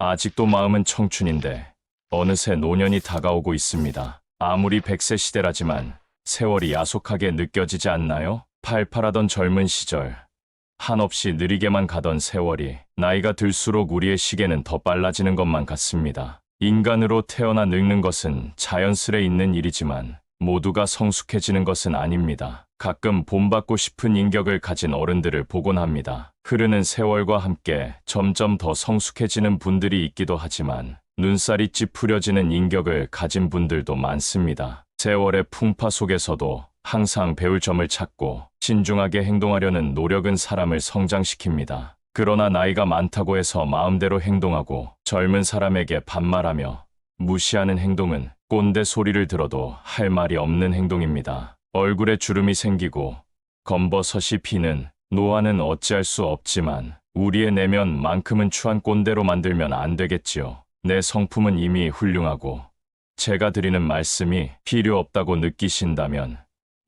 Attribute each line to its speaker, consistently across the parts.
Speaker 1: 아직도 마음은 청춘인데 어느새 노년이 다가오고 있습니다. 아무리 100세 시대라지만 세월이 야속하게 느껴지지 않나요? 팔팔하던 젊은 시절, 한없이 느리게만 가던 세월이 나이가 들수록 우리의 시계는 더 빨라지는 것만 같습니다. 인간으로 태어나 늙는 것은 자연스레 있는 일이지만 모두가 성숙해지는 것은 아닙니다. 가끔 본받고 싶은 인격을 가진 어른들을 보곤 합니다. 흐르는 세월과 함께 점점 더 성숙해지는 분들이 있기도 하지만 눈살이 찌푸려지는 인격을 가진 분들도 많습니다. 세월의 풍파 속에서도 항상 배울 점을 찾고 신중하게 행동하려는 노력은 사람을 성장시킵니다. 그러나 나이가 많다고 해서 마음대로 행동하고 젊은 사람에게 반말하며 무시하는 행동은 꼰대 소리를 들어도 할 말이 없는 행동입니다. 얼굴에 주름이 생기고 검버섯이 피는 노화는 어찌할 수 없지만 우리의 내면만큼은 추한 꼰대로 만들면 안 되겠지요. 내 성품은 이미 훌륭하고 제가 드리는 말씀이 필요 없다고 느끼신다면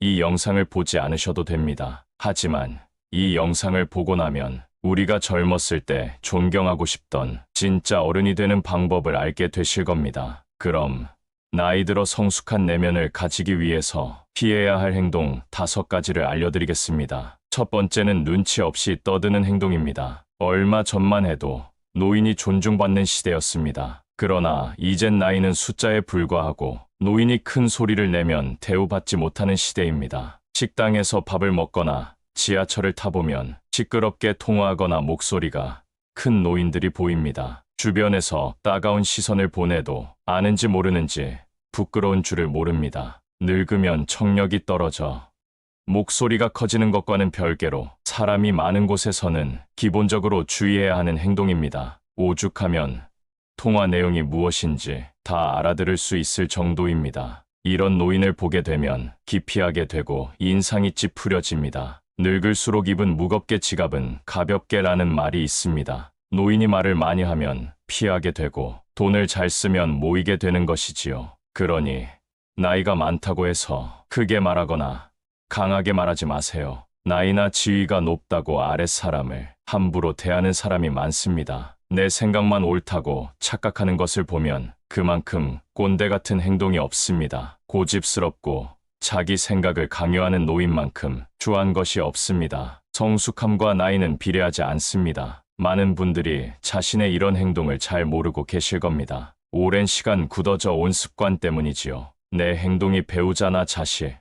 Speaker 1: 이 영상을 보지 않으셔도 됩니다. 하지만 이 영상을 보고 나면 우리가 젊었을 때 존경하고 싶던 진짜 어른이 되는 방법을 알게 되실 겁니다. 그럼 나이 들어 성숙한 내면을 가지기 위해서 피해야 할 행동 5가지를 알려드리겠습니다. 첫 번째는 눈치 없이 떠드는 행동입니다. 얼마 전만 해도 노인이 존중받는 시대였습니다. 그러나 이젠 나이는 숫자에 불과하고 노인이 큰 소리를 내면 대우받지 못하는 시대입니다. 식당에서 밥을 먹거나 지하철을 타보면 시끄럽게 통화하거나 목소리가 큰 노인들이 보입니다. 주변에서 따가운 시선을 보내도 아는지 모르는지 부끄러운 줄을 모릅니다. 늙으면 청력이 떨어져 목소리가 커지는 것과는 별개로 사람이 많은 곳에서는 기본적으로 주의해야 하는 행동입니다. 오죽하면 통화 내용이 무엇인지 다 알아들을 수 있을 정도입니다. 이런 노인을 보게 되면 기피하게 되고 인상이 찌푸려집니다. 늙을수록 입은 무겁게 지갑은 가볍게라는 말이 있습니다. 노인이 말을 많이 하면 피하게 되고 돈을 잘 쓰면 모이게 되는 것이지요. 그러니 나이가 많다고 해서 크게 말하거나 강하게 말하지 마세요. 나이나 지위가 높다고 아랫사람을 함부로 대하는 사람이 많습니다. 내 생각만 옳다고 착각하는 것을 보면 그만큼 꼰대 같은 행동이 없습니다. 고집스럽고 자기 생각을 강요하는 노인만큼 추한 것이 없습니다. 성숙함과 나이는 비례하지 않습니다. 많은 분들이 자신의 이런 행동을 잘 모르고 계실 겁니다. 오랜 시간 굳어져 온 습관 때문이지요. 내 행동이 배우자나 자식,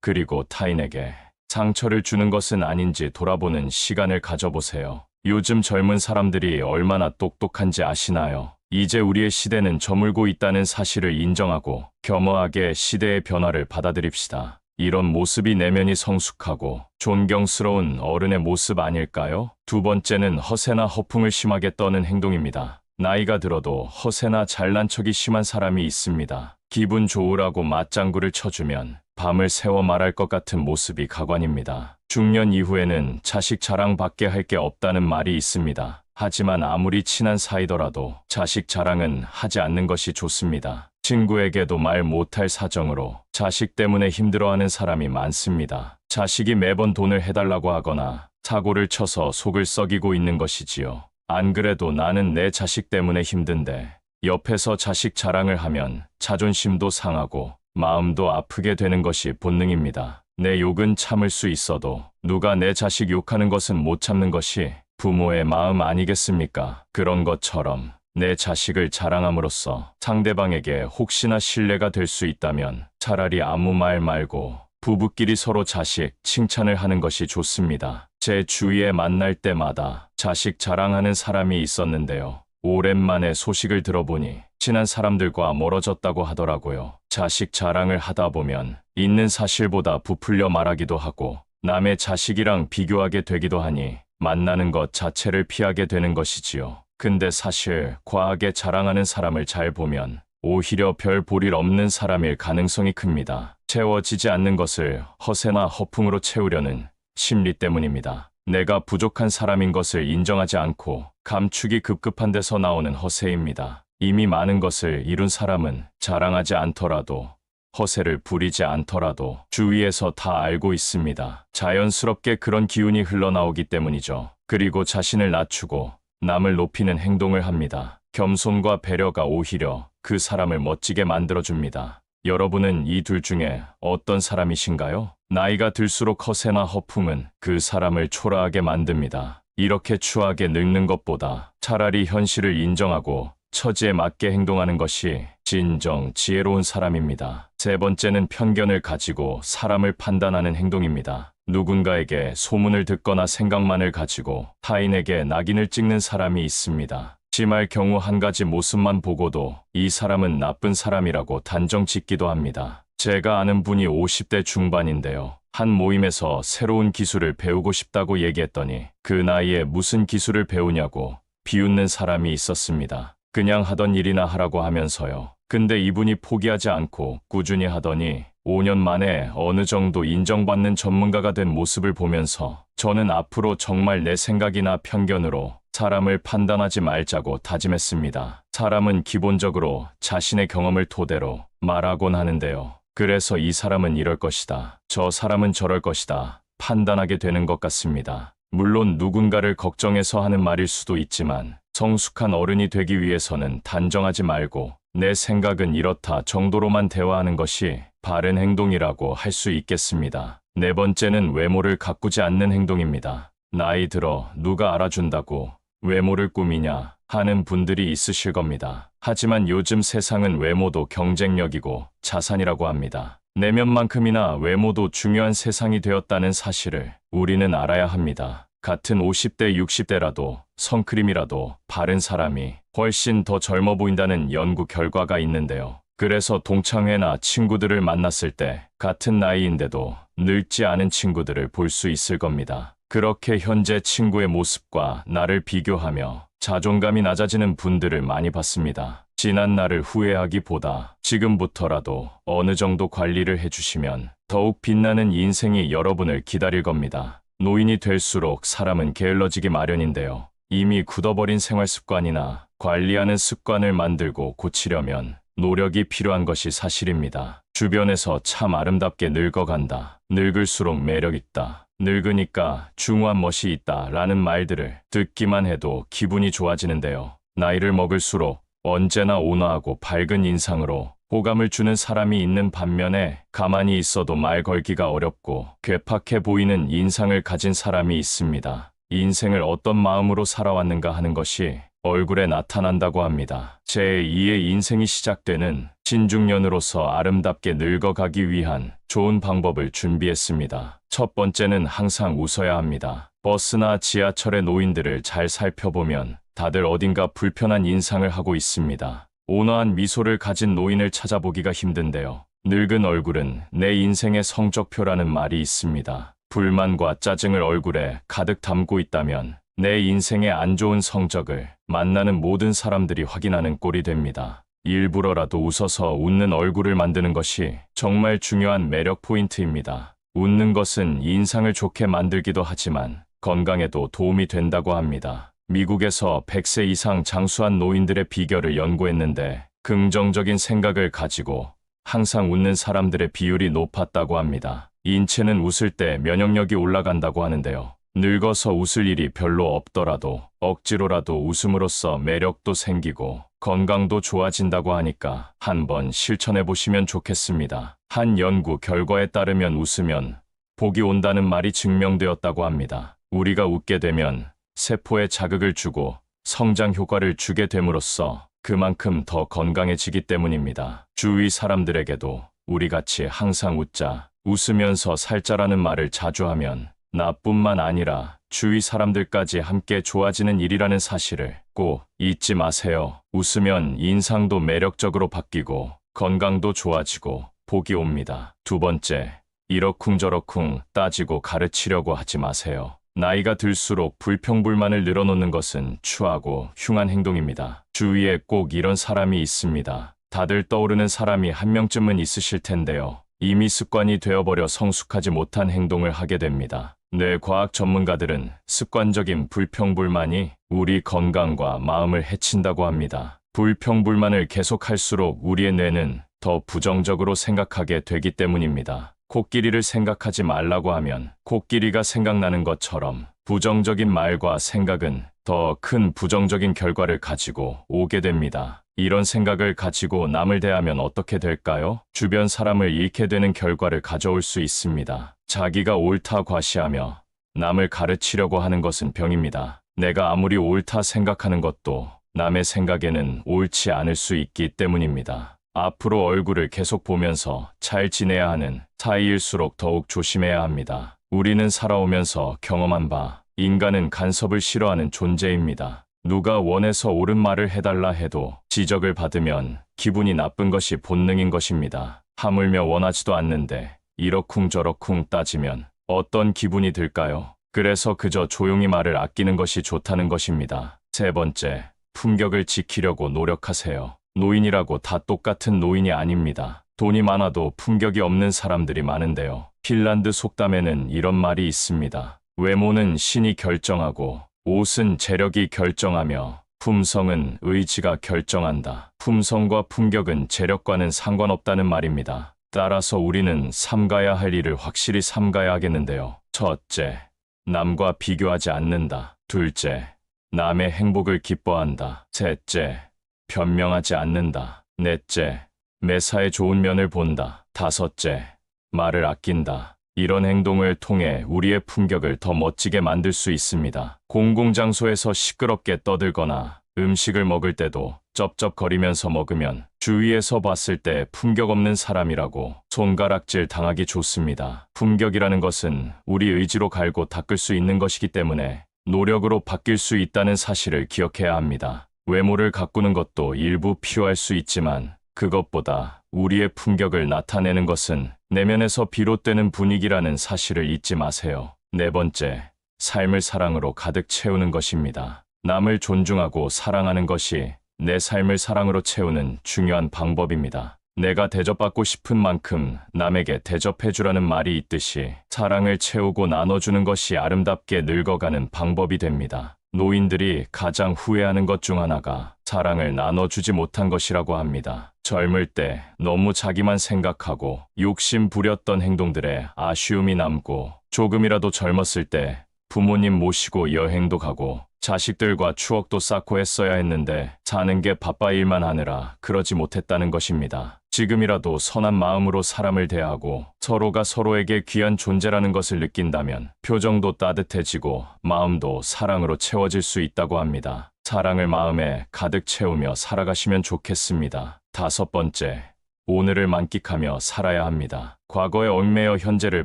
Speaker 1: 그리고 타인에게 상처를 주는 것은 아닌지 돌아보는 시간을 가져보세요. 요즘 젊은 사람들이 얼마나 똑똑한지 아시나요? 이제 우리의 시대는 저물고 있다는 사실을 인정하고 겸허하게 시대의 변화를 받아들입시다. 이런 모습이 내면이 성숙하고 존경스러운 어른의 모습 아닐까요? 두 번째는 허세나 허풍을 심하게 떠는 행동입니다. 나이가 들어도 허세나 잘난 척이 심한 사람이 있습니다. 기분 좋으라고 맞장구를 쳐주면 밤을 새워 말할 것 같은 모습이 가관입니다. 중년 이후에는 자식 자랑밖에 할 게 없다는 말이 있습니다. 하지만 아무리 친한 사이더라도 자식 자랑은 하지 않는 것이 좋습니다. 친구에게도 말 못할 사정으로 자식 때문에 힘들어하는 사람이 많습니다. 자식이 매번 돈을 해달라고 하거나 사고를 쳐서 속을 썩이고 있는 것이지요. 안 그래도 나는 내 자식 때문에 힘든데 옆에서 자식 자랑을 하면 자존심도 상하고 마음도 아프게 되는 것이 본능입니다. 내 욕은 참을 수 있어도 누가 내 자식 욕하는 것은 못 참는 것이 부모의 마음 아니겠습니까? 그런 것처럼 내 자식을 자랑함으로써 상대방에게 혹시나 신뢰가 될 수 있다면 차라리 아무 말 말고 부부끼리 서로 자식 칭찬을 하는 것이 좋습니다. 제 주위에 만날 때마다 자식 자랑하는 사람이 있었는데요. 오랜만에 소식을 들어보니 친한 사람들과 멀어졌다고 하더라고요. 자식 자랑을 하다 보면 있는 사실보다 부풀려 말하기도 하고 남의 자식이랑 비교하게 되기도 하니 만나는 것 자체를 피하게 되는 것이지요. 근데 사실 과하게 자랑하는 사람을 잘 보면 오히려 별 볼일 없는 사람일 가능성이 큽니다. 채워지지 않는 것을 허세나 허풍으로 채우려는 심리 때문입니다. 내가 부족한 사람인 것을 인정하지 않고 감추기 급급한 데서 나오는 허세입니다. 이미 많은 것을 이룬 사람은 자랑하지 않더라도 허세를 부리지 않더라도 주위에서 다 알고 있습니다. 자연스럽게 그런 기운이 흘러나오기 때문이죠. 그리고 자신을 낮추고 남을 높이는 행동을 합니다. 겸손과 배려가 오히려 그 사람을 멋지게 만들어줍니다. 여러분은 이 둘 중에 어떤 사람이신가요? 나이가 들수록 허세나 허풍은 그 사람을 초라하게 만듭니다. 이렇게 추하게 늙는 것보다 차라리 현실을 인정하고 처지에 맞게 행동하는 것이 진정 지혜로운 사람입니다. 세 번째는 편견을 가지고 사람을 판단하는 행동입니다. 누군가에게 소문을 듣거나 생각만을 가지고 타인에게 낙인을 찍는 사람이 있습니다. 심할 경우 한 가지 모습만 보고도 이 사람은 나쁜 사람이라고 단정 짓기도 합니다. 제가 아는 분이 50대 중반인데요. 한 모임에서 새로운 기술을 배우고 싶다고 얘기했더니 그 나이에 무슨 기술을 배우냐고 비웃는 사람이 있었습니다. 그냥 하던 일이나 하라고 하면서요. 근데 이분이 포기하지 않고 꾸준히 하더니 5년 만에 어느 정도 인정받는 전문가가 된 모습을 보면서 저는 앞으로 정말 내 생각이나 편견으로 사람을 판단하지 말자고 다짐했습니다. 사람은 기본적으로 자신의 경험을 토대로 말하곤 하는데요. 그래서 이 사람은 이럴 것이다. 저 사람은 저럴 것이다. 판단하게 되는 것 같습니다. 물론 누군가를 걱정해서 하는 말일 수도 있지만 성숙한 어른이 되기 위해서는 단정하지 말고 내 생각은 이렇다 정도로만 대화하는 것이 바른 행동이라고 할 수 있겠습니다. 네 번째는 외모를 가꾸지 않는 행동입니다. 나이 들어 누가 알아준다고 외모를 꾸미냐 하는 분들이 있으실 겁니다. 하지만 요즘 세상은 외모도 경쟁력이고 자산이라고 합니다. 내면만큼이나 외모도 중요한 세상이 되었다는 사실을 우리는 알아야 합니다. 같은 50대, 60대라도 선크림이라도 바른 사람이 훨씬 더 젊어 보인다는 연구 결과가 있는데요. 그래서 동창회나 친구들을 만났을 때 같은 나이인데도 늙지 않은 친구들을 볼 수 있을 겁니다. 그렇게 현재 친구의 모습과 나를 비교하며 자존감이 낮아지는 분들을 많이 봤습니다. 지난 날을 후회하기보다 지금부터라도 어느 정도 관리를 해주시면 더욱 빛나는 인생이 여러분을 기다릴 겁니다. 노인이 될수록 사람은 게을러지기 마련인데요. 이미 굳어버린 생활 습관이나 관리하는 습관을 만들고 고치려면 노력이 필요한 것이 사실입니다. 주변에서 참 아름답게 늙어간다. 늙을수록 매력있다. 늙으니까 중후한 멋이 있다 라는 말들을 듣기만 해도 기분이 좋아지는데요. 나이를 먹을수록 언제나 온화하고 밝은 인상으로 호감을 주는 사람이 있는 반면에 가만히 있어도 말 걸기가 어렵고 괴팍해 보이는 인상을 가진 사람이 있습니다. 인생을 어떤 마음으로 살아왔는가 하는 것이 얼굴에 나타난다고 합니다. 제2의 인생이 시작되는 신중년으로서 아름답게 늙어가기 위한 좋은 방법을 준비했습니다. 첫 번째는 항상 웃어야 합니다. 버스나 지하철의 노인들을 잘 살펴보면 다들 어딘가 불편한 인상을 하고 있습니다. 온화한 미소를 가진 노인을 찾아보기가 힘든데요. 늙은 얼굴은 내 인생의 성적표라는 말이 있습니다. 불만과 짜증을 얼굴에 가득 담고 있다면 내 인생의 안 좋은 성적을 만나는 모든 사람들이 확인하는 꼴이 됩니다. 일부러라도 웃어서 웃는 얼굴을 만드는 것이 정말 중요한 매력 포인트입니다. 웃는 것은 인상을 좋게 만들기도 하지만 건강에도 도움이 된다고 합니다. 미국에서 100세 이상 장수한 노인들의 비결을 연구했는데 긍정적인 생각을 가지고 항상 웃는 사람들의 비율이 높았다고 합니다. 인체는 웃을 때 면역력이 올라간다고 하는데요. 늙어서 웃을 일이 별로 없더라도 억지로라도 웃음으로써 매력도 생기고 건강도 좋아진다고 하니까 한번 실천해 보시면 좋겠습니다. 한 연구 결과에 따르면 웃으면 복이 온다는 말이 증명되었다고 합니다. 우리가 웃게 되면 세포에 자극을 주고 성장 효과를 주게 됨으로써 그만큼 더 건강해지기 때문입니다. 주위 사람들에게도 우리같이 항상 웃자, 웃으면서 살자라는 말을 자주 하면 나뿐만 아니라 주위 사람들까지 함께 좋아지는 일이라는 사실을 꼭 잊지 마세요. 웃으면 인상도 매력적으로 바뀌고 건강도 좋아지고 복이 옵니다. 두 번째, 이러쿵저러쿵 따지고 가르치려고 하지 마세요. 나이가 들수록 불평불만을 늘어놓는 것은 추하고 흉한 행동입니다. 주위에 꼭 이런 사람이 있습니다. 다들 떠오르는 사람이 한 명쯤은 있으실 텐데요. 이미 습관이 되어버려 성숙하지 못한 행동을 하게 됩니다. 뇌과학 전문가들은 습관적인 불평불만이 우리 건강과 마음을 해친다고 합니다. 불평불만을 계속할수록 우리의 뇌는 더 부정적으로 생각하게 되기 때문입니다. 코끼리를 생각하지 말라고 하면 코끼리가 생각나는 것처럼 부정적인 말과 생각은 더 큰 부정적인 결과를 가지고 오게 됩니다. 이런 생각을 가지고 남을 대하면 어떻게 될까요? 주변 사람을 잃게 되는 결과를 가져올 수 있습니다. 자기가 옳다 과시하며 남을 가르치려고 하는 것은 병입니다. 내가 아무리 옳다 생각하는 것도 남의 생각에는 옳지 않을 수 있기 때문입니다. 앞으로 얼굴을 계속 보면서 잘 지내야 하는 사이일수록 더욱 조심해야 합니다. 우리는 살아오면서 경험한 바, 인간은 간섭을 싫어하는 존재입니다. 누가 원해서 옳은 말을 해달라 해도 지적을 받으면 기분이 나쁜 것이 본능인 것입니다. 하물며 원하지도 않는데 이러쿵저러쿵 따지면 어떤 기분이 들까요? 그래서 그저 조용히 말을 아끼는 것이 좋다는 것입니다. 세 번째, 품격을 지키려고 노력하세요. 노인이라고 다 똑같은 노인이 아닙니다. 돈이 많아도 품격이 없는 사람들이 많은데요. 핀란드 속담에는 이런 말이 있습니다. 외모는 신이 결정하고 옷은 재력이 결정하며 품성은 의지가 결정한다. 품성과 품격은 재력과는 상관없다는 말입니다. 따라서 우리는 삼가야 할 일을 확실히 삼가야 하겠는데요. 첫째, 남과 비교하지 않는다. 둘째, 남의 행복을 기뻐한다. 셋째, 변명하지 않는다. 넷째, 매사에 좋은 면을 본다. 다섯째, 말을 아낀다. 이런 행동을 통해 우리의 품격을 더 멋지게 만들 수 있습니다. 공공장소에서 시끄럽게 떠들거나 음식을 먹을 때도 쩝쩝거리면서 먹으면 주위에서 봤을 때 품격 없는 사람이라고 손가락질 당하기 좋습니다. 품격이라는 것은 우리 의지로 갈고 닦을 수 있는 것이기 때문에 노력으로 바뀔 수 있다는 사실을 기억해야 합니다. 외모를 가꾸는 것도 일부 필요할 수 있지만 그것보다 우리의 품격을 나타내는 것은 내면에서 비롯되는 분위기라는 사실을 잊지 마세요. 네 번째, 삶을 사랑으로 가득 채우는 것입니다. 남을 존중하고 사랑하는 것이 내 삶을 사랑으로 채우는 중요한 방법입니다. 내가 대접받고 싶은 만큼 남에게 대접해주라는 말이 있듯이 사랑을 채우고 나눠주는 것이 아름답게 늙어가는 방법이 됩니다. 노인들이 가장 후회하는 것 중 하나가 사랑을 나눠주지 못한 것이라고 합니다. 젊을 때 너무 자기만 생각하고 욕심 부렸던 행동들에 아쉬움이 남고 조금이라도 젊었을 때 부모님 모시고 여행도 가고 자식들과 추억도 쌓고 했어야 했는데 사는 게 바빠 일만 하느라 그러지 못했다는 것입니다. 지금이라도 선한 마음으로 사람을 대하고 서로가 서로에게 귀한 존재라는 것을 느낀다면 표정도 따뜻해지고 마음도 사랑으로 채워질 수 있다고 합니다. 사랑을 마음에 가득 채우며 살아가시면 좋겠습니다. 다섯 번째, 오늘을 만끽하며 살아야 합니다. 과거에 얽매여 현재를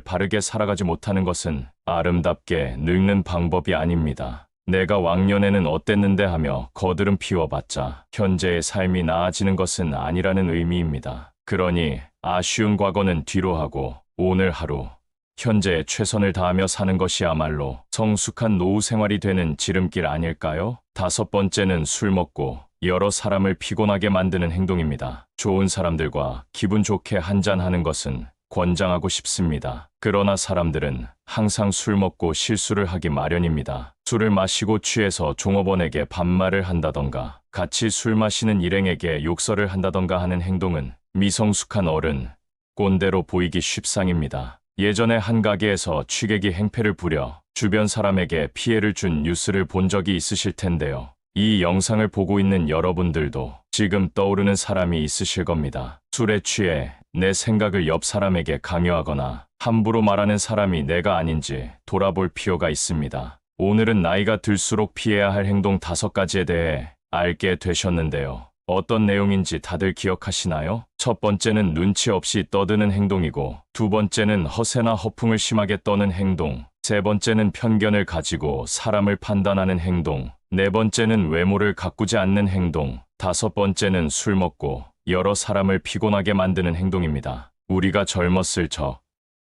Speaker 1: 바르게 살아가지 못하는 것은 아름답게 늙는 방법이 아닙니다. 내가 왕년에는 어땠는데 하며 거드름 피워봤자 현재의 삶이 나아지는 것은 아니라는 의미입니다. 그러니 아쉬운 과거는 뒤로 하고 오늘 하루, 현재에 최선을 다하며 사는 것이야말로 성숙한 노후 생활이 되는 지름길 아닐까요? 다섯 번째는 술 먹고 여러 사람을 피곤하게 만드는 행동입니다. 좋은 사람들과 기분 좋게 한잔하는 것은 권장하고 싶습니다. 그러나 사람들은 항상 술 먹고 실수를 하기 마련입니다. 술을 마시고 취해서 종업원에게 반말을 한다던가 같이 술 마시는 일행에게 욕설을 한다던가 하는 행동은 미성숙한 어른, 꼰대로 보이기 쉽상입니다. 예전에 한 가게에서 취객이 행패를 부려 주변 사람에게 피해를 준 뉴스를 본 적이 있으실 텐데요. 이 영상을 보고 있는 여러분들도 지금 떠오르는 사람이 있으실 겁니다. 술에 취해 내 생각을 옆 사람에게 강요하거나 함부로 말하는 사람이 내가 아닌지 돌아볼 필요가 있습니다. 오늘은 나이가 들수록 피해야 할 행동 5가지에 대해 알게 되셨는데요. 어떤 내용인지 다들 기억하시나요? 첫 번째는 눈치 없이 떠드는 행동이고, 두 번째는 허세나 허풍을 심하게 떠는 행동, 세 번째는 편견을 가지고 사람을 판단하는 행동, 네 번째는 외모를 가꾸지 않는 행동, 다섯 번째는 술 먹고 여러 사람을 피곤하게 만드는 행동입니다. 우리가 젊었을 적,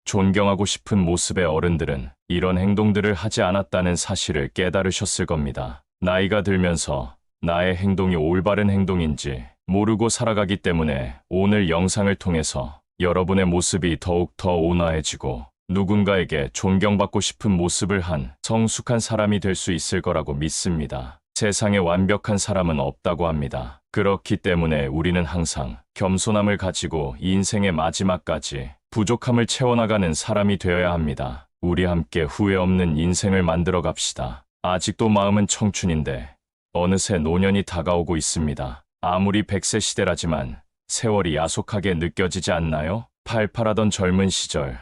Speaker 1: 존경하고 싶은 모습의 어른들은 이런 행동들을 하지 않았다는 사실을 깨달으셨을 겁니다. 나이가 들면서 나의 행동이 올바른 행동인지 모르고 살아가기 때문에 오늘 영상을 통해서 여러분의 모습이 더욱 더 온화해지고 누군가에게 존경받고 싶은 모습을 한 성숙한 사람이 될 수 있을 거라고 믿습니다. 세상에 완벽한 사람은 없다고 합니다. 그렇기 때문에 우리는 항상 겸손함을 가지고 인생의 마지막까지 부족함을 채워나가는 사람이 되어야 합니다. 우리 함께 후회 없는 인생을 만들어 갑시다. 아직도 마음은 청춘인데 어느새 노년이 다가오고 있습니다. 아무리 100세 시대라지만 세월이 야속하게 느껴지지 않나요? 팔팔하던 젊은 시절,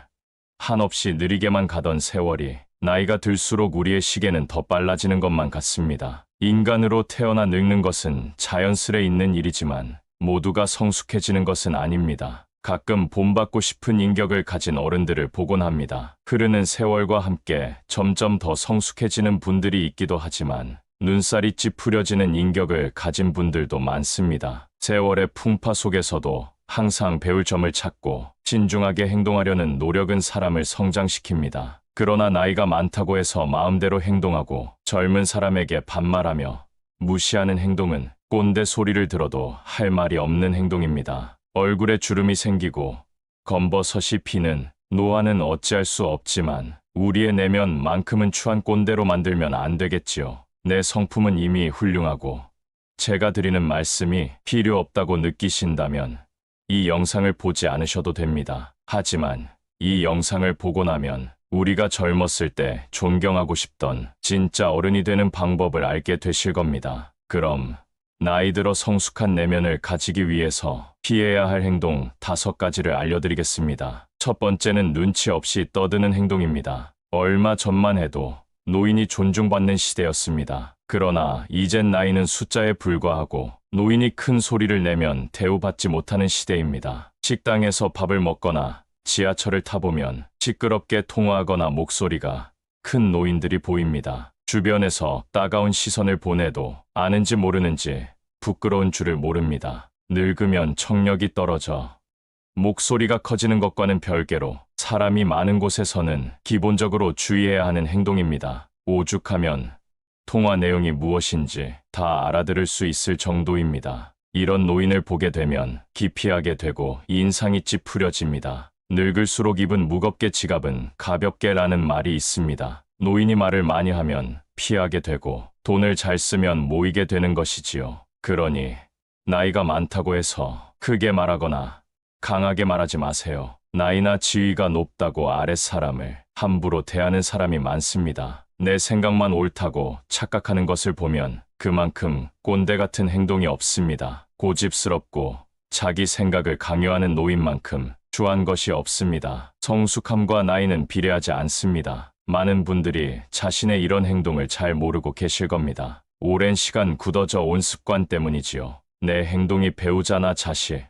Speaker 1: 한없이 느리게만 가던 세월이 나이가 들수록 우리의 시계는 더 빨라지는 것만 같습니다. 인간으로 태어나 늙는 것은 자연스레 있는 일이지만 모두가 성숙해지는 것은 아닙니다. 가끔 본받고 싶은 인격을 가진 어른들을 보곤 합니다. 흐르는 세월과 함께 점점 더 성숙해지는 분들이 있기도 하지만 눈살이 찌푸려지는 인격을 가진 분들도 많습니다. 세월의 풍파 속에서도 항상 배울 점을 찾고 신중하게 행동하려는 노력은 사람을 성장시킵니다. 그러나 나이가 많다고 해서 마음대로 행동하고 젊은 사람에게 반말하며 무시하는 행동은 꼰대 소리를 들어도 할 말이 없는 행동입니다. 얼굴에 주름이 생기고 검버섯이 피는 노화는 어찌할 수 없지만 우리의 내면만큼은 추한 꼰대로 만들면 안 되겠지요. 내 성품은 이미 훌륭하고 제가 드리는 말씀이 필요 없다고 느끼신다면 이 영상을 보지 않으셔도 됩니다. 하지만 이 영상을 보고 나면 우리가 젊었을 때 존경하고 싶던 진짜 어른이 되는 방법을 알게 되실 겁니다. 그럼 나이 들어 성숙한 내면을 가지기 위해서 피해야 할 행동 5가지를 알려드리겠습니다. 첫 번째는 눈치 없이 떠드는 행동입니다. 얼마 전만 해도 노인이 존중받는 시대였습니다. 그러나 이젠 나이는 숫자에 불과하고 노인이 큰 소리를 내면 대우받지 못하는 시대입니다. 식당에서 밥을 먹거나 지하철을 타보면 시끄럽게 통화하거나 목소리가 큰 노인들이 보입니다. 주변에서 따가운 시선을 보내도 아는지 모르는지 부끄러운 줄을 모릅니다. 늙으면 청력이 떨어져 목소리가 커지는 것과는 별개로 사람이 많은 곳에서는 기본적으로 주의해야 하는 행동입니다. 오죽하면 통화 내용이 무엇인지 다 알아들을 수 있을 정도입니다. 이런 노인을 보게 되면 기피하게 되고 인상이 찌푸려집니다. 늙을수록 입은 무겁게 지갑은 가볍게라는 말이 있습니다. 노인이 말을 많이 하면 피하게 되고 돈을 잘 쓰면 모이게 되는 것이지요. 그러니 나이가 많다고 해서 크게 말하거나 강하게 말하지 마세요. 나이나 지위가 높다고 아랫사람을 함부로 대하는 사람이 많습니다. 내 생각만 옳다고 착각하는 것을 보면 그만큼 꼰대 같은 행동이 없습니다. 고집스럽고 자기 생각을 강요하는 노인만큼 추한 것이 없습니다. 성숙함과 나이는 비례하지 않습니다. 많은 분들이 자신의 이런 행동을 잘 모르고 계실 겁니다. 오랜 시간 굳어져 온 습관 때문이지요. 내 행동이 배우자나 자식,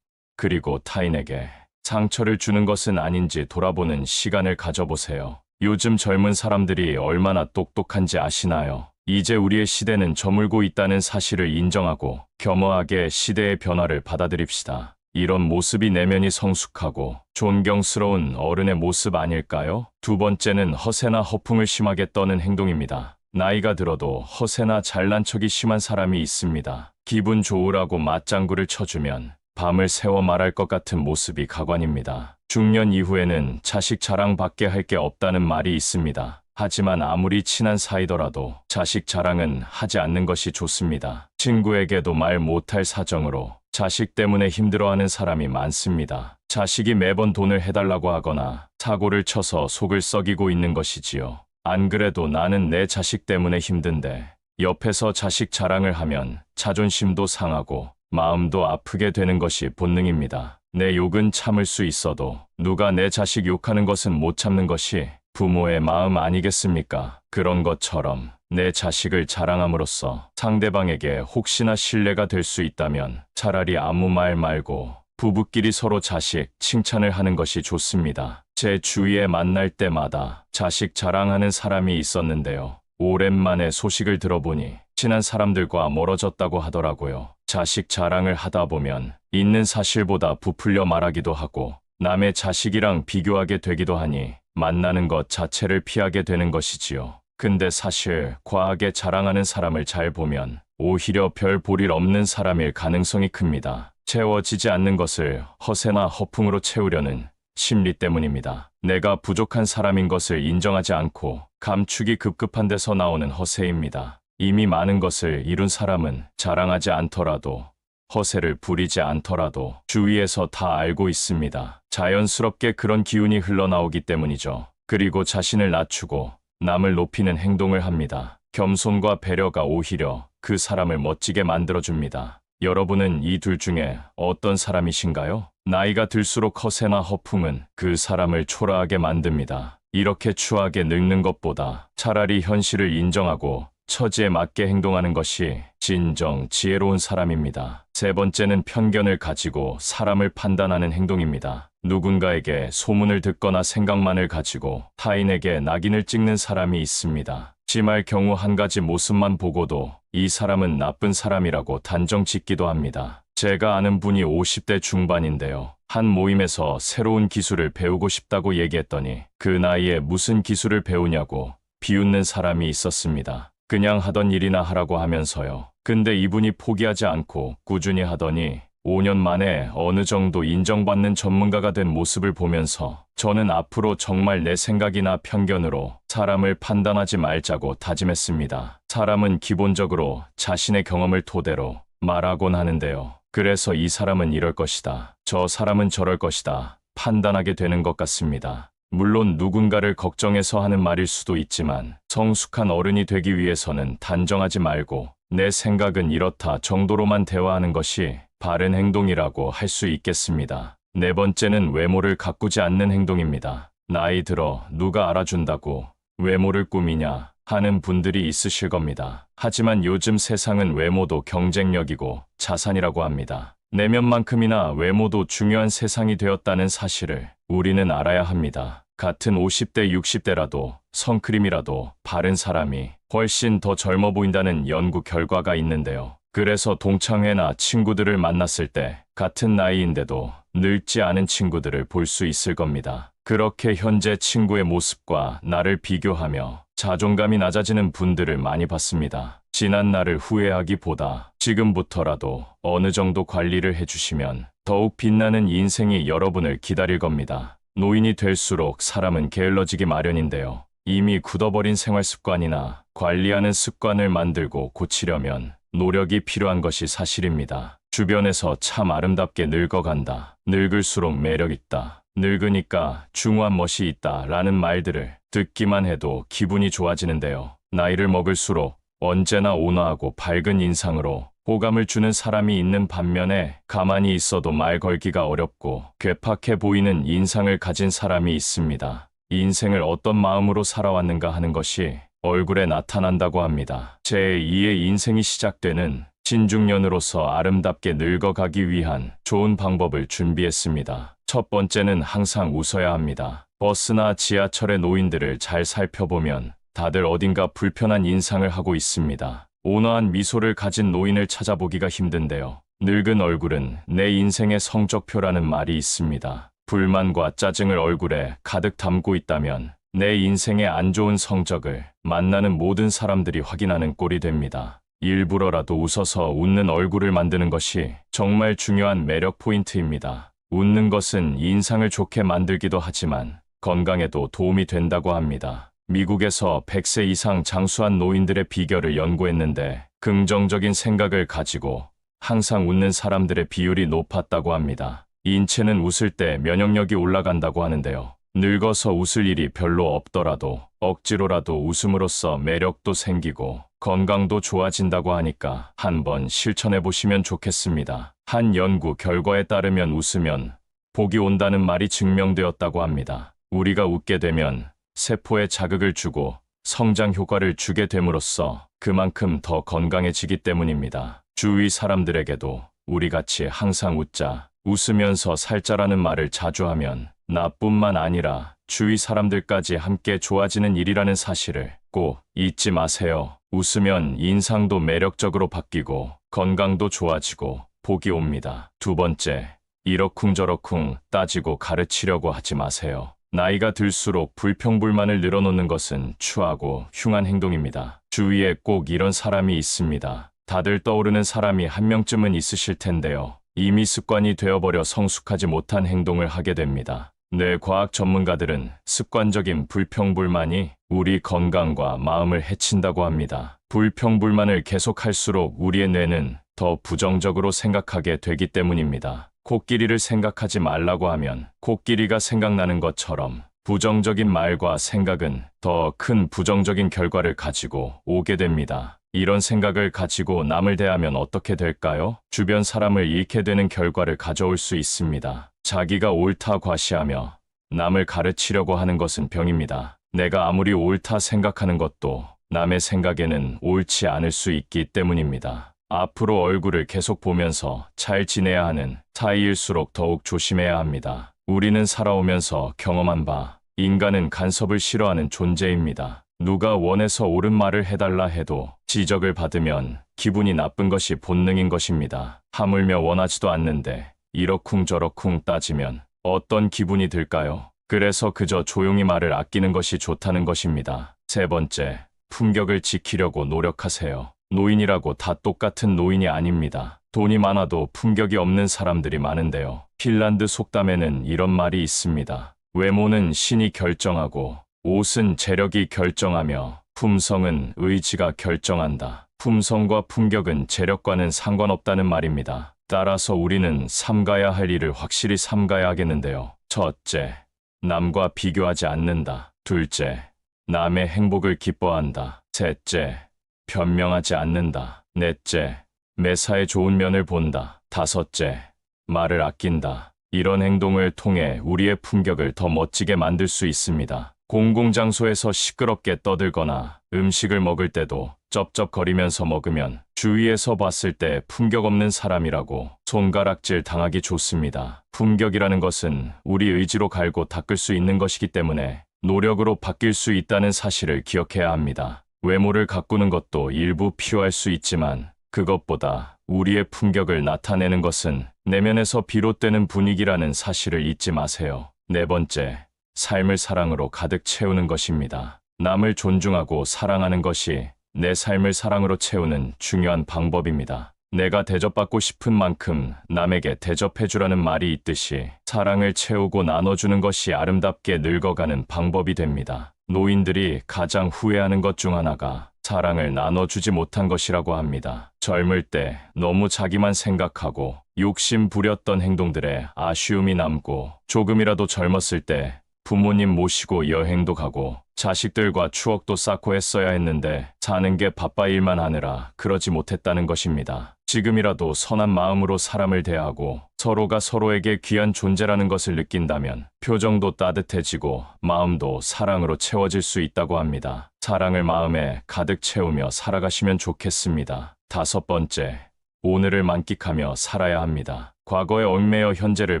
Speaker 1: 그리고 타인에게 상처를 주는 것은 아닌지 돌아보는 시간을 가져보세요. 요즘 젊은 사람들이 얼마나 똑똑한지 아시나요? 이제 우리의 시대는 저물고 있다는 사실을 인정하고 겸허하게 시대의 변화를 받아들입시다. 이런 모습이 내면이 성숙하고 존경스러운 어른의 모습 아닐까요? 두 번째는 허세나 허풍을 심하게 떠는 행동입니다. 나이가 들어도 허세나 잘난 척이 심한 사람이 있습니다. 기분 좋으라고 맞장구를 쳐주면 밤을 새워 말할 것 같은 모습이 가관입니다. 중년 이후에는 자식 자랑밖에 할 게 없다는 말이 있습니다. 하지만 아무리 친한 사이더라도 자식 자랑은 하지 않는 것이 좋습니다. 친구에게도 말 못할 사정으로 자식 때문에 힘들어하는 사람이 많습니다. 자식이 매번 돈을 해달라고 하거나 사고를 쳐서 속을 썩이고 있는 것이지요. 안 그래도 나는 내 자식 때문에 힘든데 옆에서 자식 자랑을 하면 자존심도 상하고 마음도 아프게 되는 것이 본능입니다. 내 욕은 참을 수 있어도 누가 내 자식 욕하는 것은 못 참는 것이 부모의 마음 아니겠습니까? 그런 것처럼 내 자식을 자랑함으로써 상대방에게 혹시나 신뢰가 될 수 있다면 차라리 아무 말 말고 부부끼리 서로 자식 칭찬을 하는 것이 좋습니다. 제 주위에 만날 때마다 자식 자랑하는 사람이 있었는데요. 오랜만에 소식을 들어보니 친한 사람들과 멀어졌다고 하더라고요. 자식 자랑을 하다 보면 있는 사실보다 부풀려 말하기도 하고 남의 자식이랑 비교하게 되기도 하니 만나는 것 자체를 피하게 되는 것이지요. 근데 사실 과하게 자랑하는 사람을 잘 보면 오히려 별 볼일 없는 사람일 가능성이 큽니다. 채워지지 않는 것을 허세나 허풍으로 채우려는 심리 때문입니다. 내가 부족한 사람인 것을 인정하지 않고 감추기 급급한 데서 나오는 허세입니다. 이미 많은 것을 이룬 사람은 자랑하지 않더라도 허세를 부리지 않더라도 주위에서 다 알고 있습니다. 자연스럽게 그런 기운이 흘러나오기 때문이죠. 그리고 자신을 낮추고 남을 높이는 행동을 합니다. 겸손과 배려가 오히려 그 사람을 멋지게 만들어줍니다. 여러분은 이 둘 중에 어떤 사람이신가요? 나이가 들수록 허세나 허풍은 그 사람을 초라하게 만듭니다. 이렇게 추하게 늙는 것보다 차라리 현실을 인정하고 처지에 맞게 행동하는 것이 진정 지혜로운 사람입니다. 세 번째는 편견을 가지고 사람을 판단하는 행동입니다. 누군가에게 소문을 듣거나 생각만을 가지고 타인에게 낙인을 찍는 사람이 있습니다. 심할 경우 한 가지 모습만 보고도 이 사람은 나쁜 사람이라고 단정 짓기도 합니다. 제가 아는 분이 50대 중반인데요. 한 모임에서 새로운 기술을 배우고 싶다고 얘기했더니 그 나이에 무슨 기술을 배우냐고 비웃는 사람이 있었습니다. 그냥 하던 일이나 하라고 하면서요. 근데 이분이 포기하지 않고 꾸준히 하더니 5년 만에 어느 정도 인정받는 전문가가 된 모습을 보면서 저는 앞으로 정말 내 생각이나 편견으로 사람을 판단하지 말자고 다짐했습니다. 사람은 기본적으로 자신의 경험을 토대로 말하곤 하는데요. 그래서 이 사람은 이럴 것이다. 저 사람은 저럴 것이다. 판단하게 되는 것 같습니다. 물론 누군가를 걱정해서 하는 말일 수도 있지만 성숙한 어른이 되기 위해서는 단정하지 말고 내 생각은 이렇다 정도로만 대화하는 것이 바른 행동이라고 할 수 있겠습니다. 네 번째는 외모를 가꾸지 않는 행동입니다. 나이 들어 누가 알아준다고 외모를 꾸미냐 하는 분들이 있으실 겁니다. 하지만 요즘 세상은 외모도 경쟁력이고 자산이라고 합니다. 내면만큼이나 외모도 중요한 세상이 되었다는 사실을 우리는 알아야 합니다. 같은 50대, 60대라도 선크림이라도 바른 사람이 훨씬 더 젊어 보인다는 연구 결과가 있는데요. 그래서 동창회나 친구들을 만났을 때 같은 나이인데도 늙지 않은 친구들을 볼 수 있을 겁니다. 그렇게 현재 친구의 모습과 나를 비교하며 자존감이 낮아지는 분들을 많이 봤습니다. 지난 날을 후회하기보다 지금부터라도 어느 정도 관리를 해주시면 더욱 빛나는 인생이 여러분을 기다릴 겁니다. 노인이 될수록 사람은 게을러지기 마련인데요. 이미 굳어버린 생활 습관이나 관리하는 습관을 만들고 고치려면 노력이 필요한 것이 사실입니다. 주변에서 참 아름답게 늙어간다. 늙을수록 매력있다. 늙으니까 중후한 멋이 있다. 라는 말들을 듣기만 해도 기분이 좋아지는데요. 나이를 먹을수록 언제나 온화하고 밝은 인상으로 호감을 주는 사람이 있는 반면에 가만히 있어도 말 걸기가 어렵고 괴팍해 보이는 인상을 가진 사람이 있습니다. 인생을 어떤 마음으로 살아왔는가 하는 것이 얼굴에 나타난다고 합니다. 제2의 인생이 시작되는 신중년으로서 아름답게 늙어가기 위한 좋은 방법을 준비했습니다. 첫 번째는 항상 웃어야 합니다. 버스나 지하철의 노인들을 잘 살펴보면 다들 어딘가 불편한 인상을 하고 있습니다. 온화한 미소를 가진 노인을 찾아보기가 힘든데요. 늙은 얼굴은 내 인생의 성적표라는 말이 있습니다. 불만과 짜증을 얼굴에 가득 담고 있다면 내 인생의 안 좋은 성적을 만나는 모든 사람들이 확인하는 꼴이 됩니다. 일부러라도 웃어서 웃는 얼굴을 만드는 것이 정말 중요한 매력 포인트입니다. 웃는 것은 인상을 좋게 만들기도 하지만 건강에도 도움이 된다고 합니다. 미국에서 100세 이상 장수한 노인들의 비결을 연구했는데 긍정적인 생각을 가지고 항상 웃는 사람들의 비율이 높았다고 합니다. 인체는 웃을 때 면역력이 올라간다고 하는데요. 늙어서 웃을 일이 별로 없더라도 억지로라도 웃음으로써 매력도 생기고 건강도 좋아진다고 하니까 한번 실천해 보시면 좋겠습니다. 한 연구 결과에 따르면 웃으면 복이 온다는 말이 증명되었다고 합니다. 우리가 웃게 되면 세포에 자극을 주고 성장 효과를 주게 됨으로써 그만큼 더 건강해지기 때문입니다. 주위 사람들에게도 우리같이 항상 웃자, 웃으면서 살자라는 말을 자주 하면 나뿐만 아니라 주위 사람들까지 함께 좋아지는 일이라는 사실을 꼭 잊지 마세요. 웃으면 인상도 매력적으로 바뀌고 건강도 좋아지고 복이 옵니다. 두 번째, 이러쿵저러쿵 따지고 가르치려고 하지 마세요. 나이가 들수록 불평불만을 늘어놓는 것은 추하고 흉한 행동입니다. 주위에 꼭 이런 사람이 있습니다. 다들 떠오르는 사람이 한 명쯤은 있으실 텐데요. 이미 습관이 되어버려 성숙하지 못한 행동을 하게 됩니다. 뇌과학 전문가들은 습관적인 불평불만이 우리 건강과 마음을 해친다고 합니다. 불평불만을 계속할수록 우리의 뇌는 더 부정적으로 생각하게 되기 때문입니다. 코끼리를 생각하지 말라고 하면 코끼리가 생각나는 것처럼 부정적인 말과 생각은 더 큰 부정적인 결과를 가지고 오게 됩니다. 이런 생각을 가지고 남을 대하면 어떻게 될까요? 주변 사람을 잃게 되는 결과를 가져올 수 있습니다. 자기가 옳다 과시하며 남을 가르치려고 하는 것은 병입니다. 내가 아무리 옳다 생각하는 것도 남의 생각에는 옳지 않을 수 있기 때문입니다. 앞으로 얼굴을 계속 보면서 잘 지내야 하는 사이일수록 더욱 조심해야 합니다. 우리는 살아오면서 경험한 바, 인간은 간섭을 싫어하는 존재입니다. 누가 원해서 옳은 말을 해달라 해도 지적을 받으면 기분이 나쁜 것이 본능인 것입니다. 하물며 원하지도 않는데 이러쿵저러쿵 따지면 어떤 기분이 들까요? 그래서 그저 조용히 말을 아끼는 것이 좋다는 것입니다. 세 번째, 품격을 지키려고 노력하세요. 노인이라고 다 똑같은 노인이 아닙니다. 돈이 많아도 품격이 없는 사람들이 많은데요. 핀란드 속담에는 이런 말이 있습니다. 외모는 신이 결정하고 옷은 재력이 결정하며 품성은 의지가 결정한다. 품성과 품격은 재력과는 상관없다는 말입니다. 따라서 우리는 삼가야 할 일을 확실히 삼가야 하겠는데요. 첫째, 남과 비교하지 않는다. 둘째, 남의 행복을 기뻐한다. 셋째, 변명하지 않는다. 넷째, 매사에 좋은 면을 본다. 다섯째, 말을 아낀다. 이런 행동을 통해 우리의 품격을 더 멋지게 만들 수 있습니다. 공공장소에서 시끄럽게 떠들거나 음식을 먹을 때도 쩝쩝거리면서 먹으면 주위에서 봤을 때 품격 없는 사람이라고 손가락질 당하기 좋습니다. 품격이라는 것은 우리 의지로 갈고 닦을 수 있는 것이기 때문에 노력으로 바뀔 수 있다는 사실을 기억해야 합니다. 외모를 가꾸는 것도 일부 필요할 수 있지만 그것보다 우리의 품격을 나타내는 것은 내면에서 비롯되는 분위기라는 사실을 잊지 마세요. 네 번째, 삶을 사랑으로 가득 채우는 것입니다. 남을 존중하고 사랑하는 것이 내 삶을 사랑으로 채우는 중요한 방법입니다. 내가 대접받고 싶은 만큼 남에게 대접해주라는 말이 있듯이 사랑을 채우고 나눠주는 것이 아름답게 늙어가는 방법이 됩니다. 노인들이 가장 후회하는 것 중 하나가 사랑을 나눠주지 못한 것이라고 합니다. 젊을 때 너무 자기만 생각하고 욕심 부렸던 행동들에 아쉬움이 남고 조금이라도 젊었을 때 부모님 모시고 여행도 가고 자식들과 추억도 쌓고 했어야 했는데 사는 게 바빠 일만 하느라 그러지 못했다는 것입니다. 지금이라도 선한 마음으로 사람을 대하고 서로가 서로에게 귀한 존재라는 것을 느낀다면 표정도 따뜻해지고 마음도 사랑으로 채워질 수 있다고 합니다. 사랑을 마음에 가득 채우며 살아가시면 좋겠습니다. 다섯 번째, 오늘을 만끽하며 살아야 합니다. 과거에 얽매여 현재를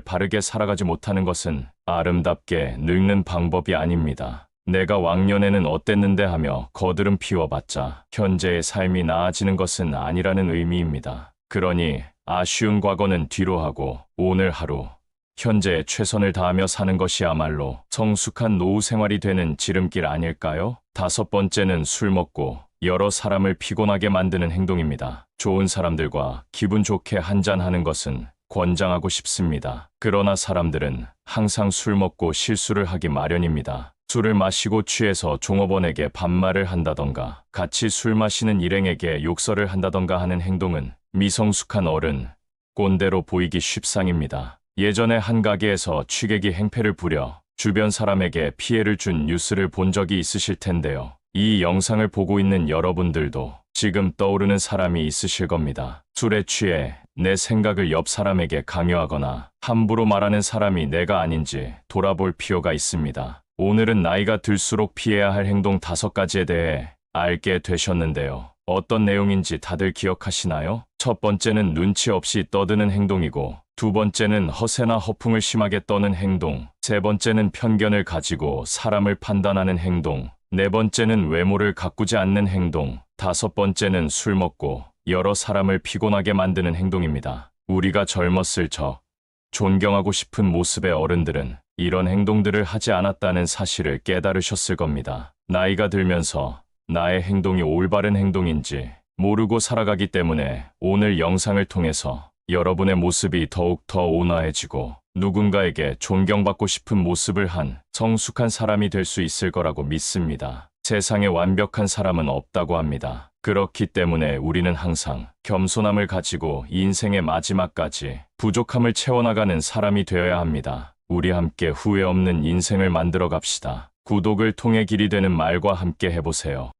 Speaker 1: 바르게 살아가지 못하는 것은 아름답게 늙는 방법이 아닙니다. 내가 왕년에는 어땠는데 하며 거드름 피워봤자 현재의 삶이 나아지는 것은 아니라는 의미입니다. 그러니 아쉬운 과거는 뒤로 하고 오늘 하루, 현재에 최선을 다하며 사는 것이야말로 성숙한 노후 생활이 되는 지름길 아닐까요? 다섯 번째는 술 먹고 여러 사람을 피곤하게 만드는 행동입니다. 좋은 사람들과 기분 좋게 한잔하는 것은 권장하고 싶습니다. 그러나 사람들은 항상 술 먹고 실수를 하기 마련입니다. 술을 마시고 취해서 종업원에게 반말을 한다던가 같이 술 마시는 일행에게 욕설을 한다던가 하는 행동은 미성숙한 어른, 꼰대로 보이기 쉽상입니다. 예전에 한 가게에서 취객이 행패를 부려 주변 사람에게 피해를 준 뉴스를 본 적이 있으실 텐데요. 이 영상을 보고 있는 여러분들도 지금 떠오르는 사람이 있으실 겁니다. 술에 취해 내 생각을 옆 사람에게 강요하거나 함부로 말하는 사람이 내가 아닌지 돌아볼 필요가 있습니다. 오늘은 나이가 들수록 피해야 할 행동 5가지에 대해 알게 되셨는데요. 어떤 내용인지 다들 기억하시나요? 첫 번째는 눈치 없이 떠드는 행동이고, 두 번째는 허세나 허풍을 심하게 떠는 행동, 세 번째는 편견을 가지고 사람을 판단하는 행동, 네 번째는 외모를 가꾸지 않는 행동, 다섯 번째는 술 먹고 여러 사람을 피곤하게 만드는 행동입니다. 우리가 젊었을 적, 존경하고 싶은 모습의 어른들은 이런 행동들을 하지 않았다는 사실을 깨달으셨을 겁니다. 나이가 들면서 나의 행동이 올바른 행동인지 모르고 살아가기 때문에 오늘 영상을 통해서 여러분의 모습이 더욱 더 온화해지고 누군가에게 존경받고 싶은 모습을 한 성숙한 사람이 될 수 있을 거라고 믿습니다. 세상에 완벽한 사람은 없다고 합니다. 그렇기 때문에 우리는 항상 겸손함을 가지고 인생의 마지막까지 부족함을 채워나가는 사람이 되어야 합니다. 우리 함께 후회 없는 인생을 만들어 갑시다. 구독을 통해 길이 되는 말과 함께 해보세요.